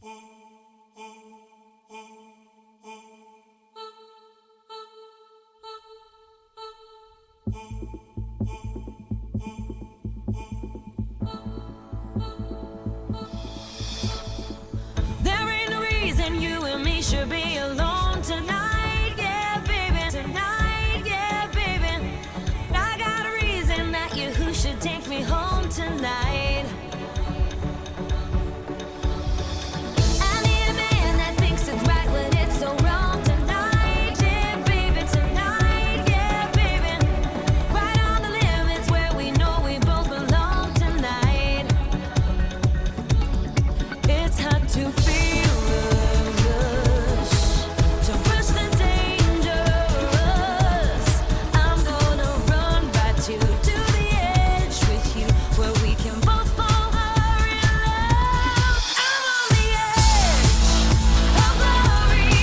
There ain't no reason you and me should be alone tonight, yeah, baby. Tonight, yeah, baby. I got a reason that you who should take me home tonight. I need a man that thinks it's right when it's so wrong tonight, yeah, baby. Tonight, yeah, baby. Right on the limits where we know we both belong tonight. It's hard to feel the rush, to rush the dangerous. I'm gonna run right to the edge with you, where we can both fall in love. I'm on the edge of glory,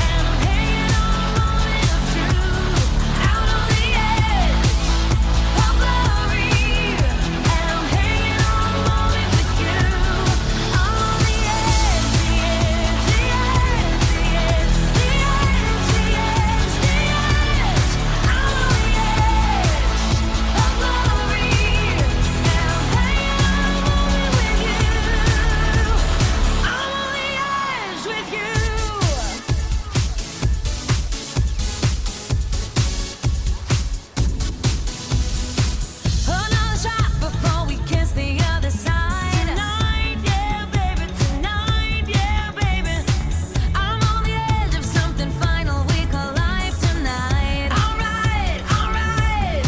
and I'm hanging on a moment of truth. Out on the edge of glory, and I'm hanging on a moment with you. I'm on the edge, the edge, the edge, the edge, the edge, the edge, the edge. I'm on the edge of glory, and I'm hanging on a moment with you. I'm on the edge with you. Another shot before we kiss the other side. Tonight, yeah, baby. Tonight, yeah, baby. I'm on the edge of something final we call life tonight. Alright, alright.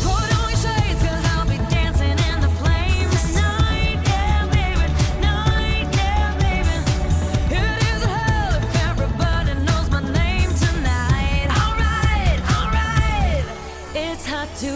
Put on your shades, 'cause I'll be dancing in the flames. Tonight, yeah, baby. Tonight, yeah, baby. It is hell if everybody knows my name tonight. Alright, alright. It's hard to